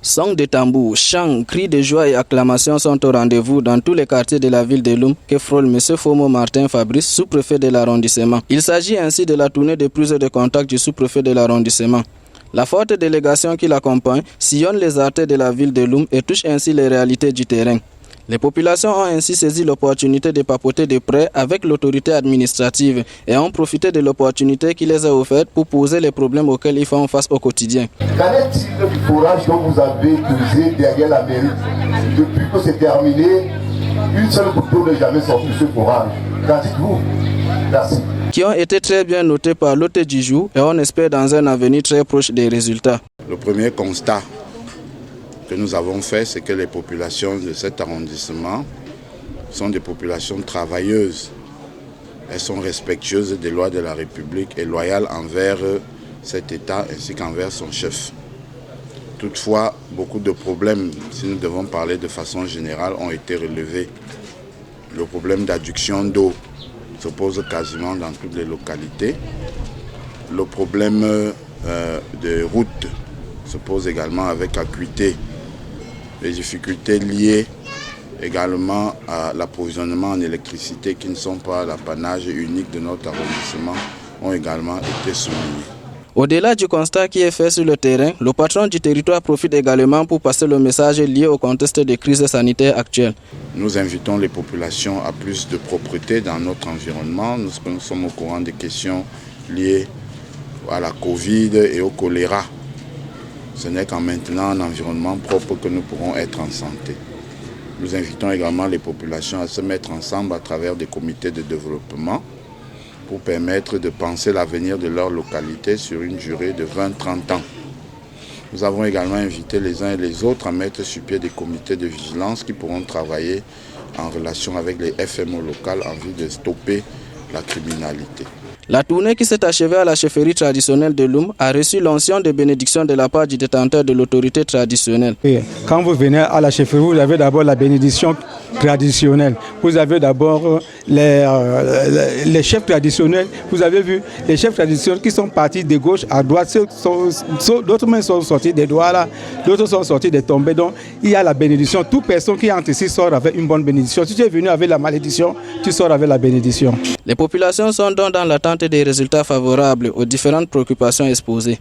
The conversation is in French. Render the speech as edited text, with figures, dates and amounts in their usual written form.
Sons de tambour, chants, cris de joie et acclamations sont au rendez-vous dans tous les quartiers de la ville de Loum que frôle M. Fomo Martin Fabrice, sous-préfet de l'arrondissement. Il s'agit ainsi de la tournée de prise de contact du sous-préfet de l'arrondissement. La forte délégation qui l'accompagne sillonne les artères de la ville de Loum et touche ainsi les réalités du terrain. Les populations ont ainsi saisi l'opportunité de papoter de près avec l'autorité administrative et ont profité de l'opportunité qui les a offerte pour poser les problèmes auxquels ils font face au quotidien. Qu'en est-il du forage dont vous avez creusé derrière la mairie? Depuis que c'est terminé, une seule goutte d'eau n'est jamais sortie de ce forage. Qu'en dites-vous? Merci. Qui ont été très bien notés par l'hôte du jour et on espère dans un avenir très proche des résultats. Le premier constat que nous avons fait, c'est que les populations de cet arrondissement sont des populations travailleuses. Elles sont respectueuses des lois de la République et loyales envers cet État ainsi qu'envers son chef. Toutefois, beaucoup de problèmes, si nous devons parler de façon générale, ont été relevés. Le problème d'adduction d'eau se pose quasiment dans toutes les localités. Le problème de route se pose également avec acuité. Les difficultés liées également à l'approvisionnement en électricité qui ne sont pas l'apanage unique de notre arrondissement ont également été soulignés. Au-delà du constat qui est fait sur le terrain, le patron du territoire profite également pour passer le message lié au contexte de crise sanitaire actuelle. Nous invitons les populations à plus de propreté dans notre environnement. Nous sommes au courant des questions liées à la Covid et au choléra. Ce n'est qu'en maintenant un environnement propre que nous pourrons être en santé. Nous invitons également les populations à se mettre ensemble à travers des comités de développement pour permettre de penser l'avenir de leur localité sur une durée de 20-30 ans. Nous avons également invité les uns et les autres à mettre sur pied des comités de vigilance qui pourront travailler en relation avec les FMO locales en vue de stopper la criminalité. La tournée qui s'est achevée à la chefferie traditionnelle de Loum a reçu l'onction de bénédiction de la part du détenteur de l'autorité traditionnelle. Quand vous venez à la chefferie, vous avez d'abord la bénédiction traditionnelle. Vous avez d'abord les chefs traditionnels. Vous avez vu les chefs traditionnels qui sont partis de gauche à droite. D'autres mains sont sortis des doigts là, d'autres sont sortis des tombées. Donc il y a la bénédiction. Toute personne qui entre ici sort avec une bonne bénédiction. Si tu es venu avec la malédiction, tu sors avec la bénédiction. Les populations sont donc dans l'attente des résultats favorables aux différentes préoccupations exposées.